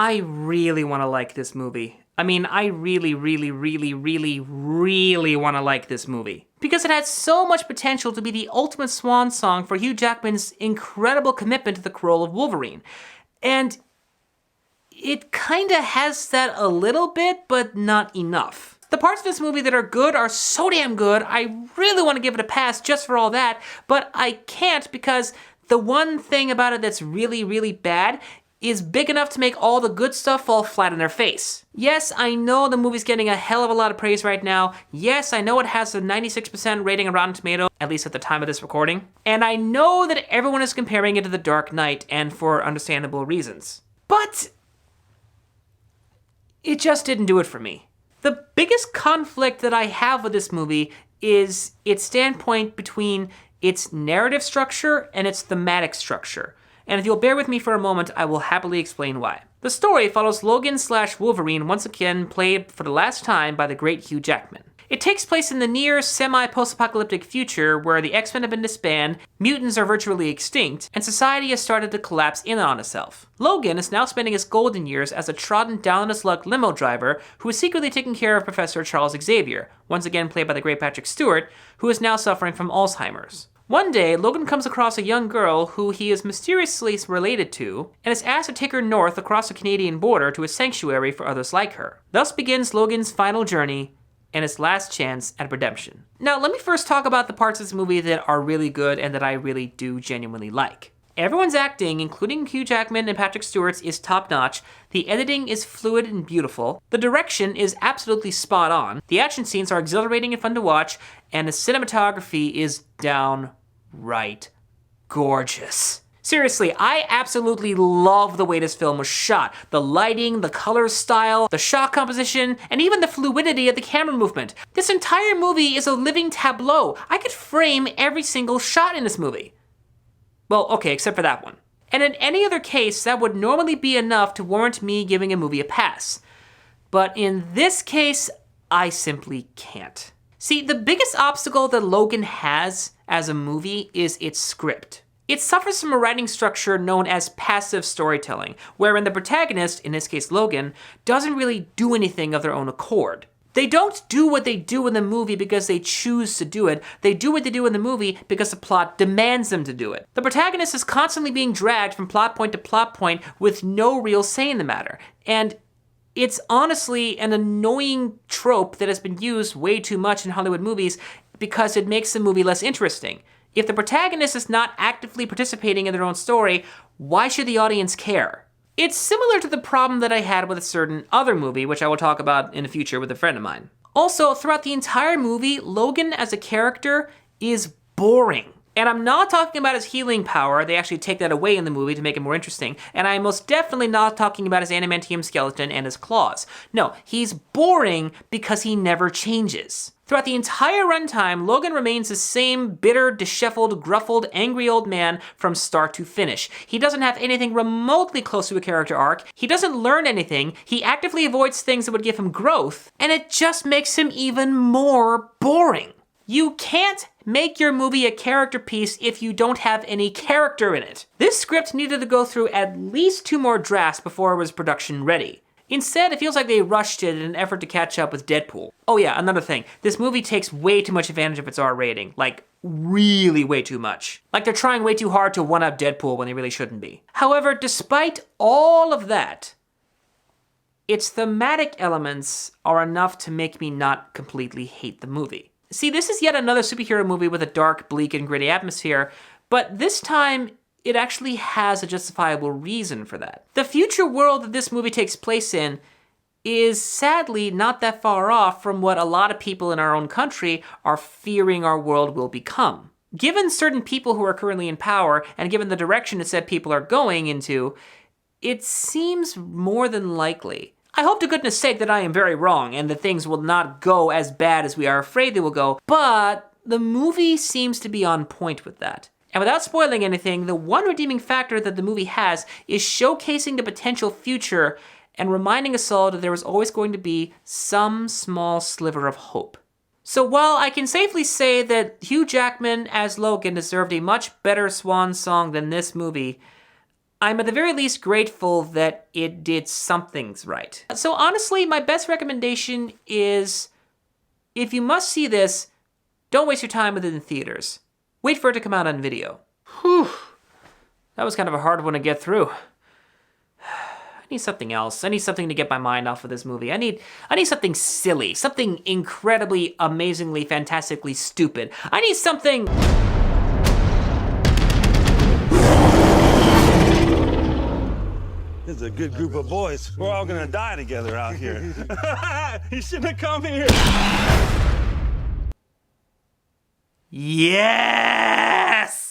I really want to like this movie. I mean, I really want to like this movie. Because it has so much potential to be the ultimate swan song for Hugh Jackman's incredible commitment to the role of Wolverine. And it kinda has that a little bit, but not enough. The parts of this movie that are good are so damn good, I really want to give it a pass just for all that, but I can't because the one thing about it that's really bad is big enough to make all the good stuff fall flat in their face. Yes, I know the movie's getting a hell of a lot of praise right now. Yes, I know it has a 96% rating on Rotten Tomatoes, at least at the time of this recording. And I know that everyone is comparing it to The Dark Knight, and for understandable reasons. But it just didn't do it for me. The biggest conflict that I have with this movie is its standpoint between its narrative structure and its thematic structure. And if you'll bear with me for a moment, I will happily explain why. The story follows Logan/Wolverine once again played for the last time by the great Hugh Jackman. It takes place in the near semi-post-apocalyptic future where the X-Men have been disbanded, mutants are virtually extinct, and society has started to collapse in on itself. Logan is now spending his golden years as a trodden down on his luck limo driver who is secretly taking care of Professor Charles Xavier, once again played by the great Patrick Stewart, who is now suffering from Alzheimer's. One day, Logan comes across a young girl who he is mysteriously related to, and is asked to take her north across the Canadian border to a sanctuary for others like her. Thus begins Logan's final journey and his last chance at redemption. Now, let me first talk about the parts of this movie that are really good and that I really do genuinely like. Everyone's acting, including Hugh Jackman and Patrick Stewart's, is top-notch. The editing is fluid and beautiful. The direction is absolutely spot on. The action scenes are exhilarating and fun to watch, and the cinematography is downright gorgeous. Seriously, I absolutely love the way this film was shot. The lighting, the color style, the shot composition, and even the fluidity of the camera movement. This entire movie is a living tableau. I could frame every single shot in this movie. Well, okay, except for that one. And in any other case, that would normally be enough to warrant me giving a movie a pass. But in this case, I simply can't. See, the biggest obstacle that Logan has as a movie is its script. It suffers from a writing structure known as passive storytelling, wherein the protagonist, in this case Logan, doesn't really do anything of their own accord. They don't do what they do in the movie because they choose to do it. They do what they do in the movie because the plot demands them to do it. The protagonist is constantly being dragged from plot point to plot point with no real say in the matter. And it's honestly an annoying trope that has been used way too much in Hollywood movies because it makes the movie less interesting. If the protagonist is not actively participating in their own story, why should the audience care? It's similar to the problem that I had with a certain other movie, which I will talk about in the future with a friend of mine. Also, throughout the entire movie, Logan as a character is boring. And I'm not talking about his healing power, they actually take that away in the movie to make it more interesting, and I'm most definitely not talking about his adamantium skeleton and his claws. No, he's boring because he never changes. Throughout the entire runtime, Logan remains the same bitter, disheveled, gruffled, angry old man from start to finish. He doesn't have anything remotely close to a character arc, he doesn't learn anything, he actively avoids things that would give him growth, and it just makes him even more boring. You can't make your movie a character piece if you don't have any character in it. This script needed to go through at least 2 more drafts before it was production ready. Instead, it feels like they rushed it in an effort to catch up with Deadpool. Oh yeah, another thing. This movie takes way too much advantage of its R rating. Like, really way too much. Like they're trying way too hard to one-up Deadpool when they really shouldn't be. However, despite all of that, its thematic elements are enough to make me not completely hate the movie. See, this is yet another superhero movie with a dark, bleak, and gritty atmosphere, but this time, it actually has a justifiable reason for that. The future world that this movie takes place in is sadly not that far off from what a lot of people in our own country are fearing our world will become. Given certain people who are currently in power, and given the direction it said people are going into, it seems more than likely. I hope to goodness sake that I am very wrong and that things will not go as bad as we are afraid they will go, but the movie seems to be on point with that. And without spoiling anything, the one redeeming factor that the movie has is showcasing the potential future and reminding us all that there is always going to be some small sliver of hope. So while I can safely say that Hugh Jackman as Logan deserved a much better swan song than this movie, I'm at the very least grateful that it did some things right. So honestly, my best recommendation is, if you must see this, don't waste your time with it in theaters. Wait for it to come out on video. Whew. That was kind of a hard one to get through. I need something else. I need something to get my mind off of this movie. I need something silly, something incredibly, amazingly, fantastically stupid. I need something... This is a good group of boys. We're all gonna die together out here. You shouldn't have come here. Yes!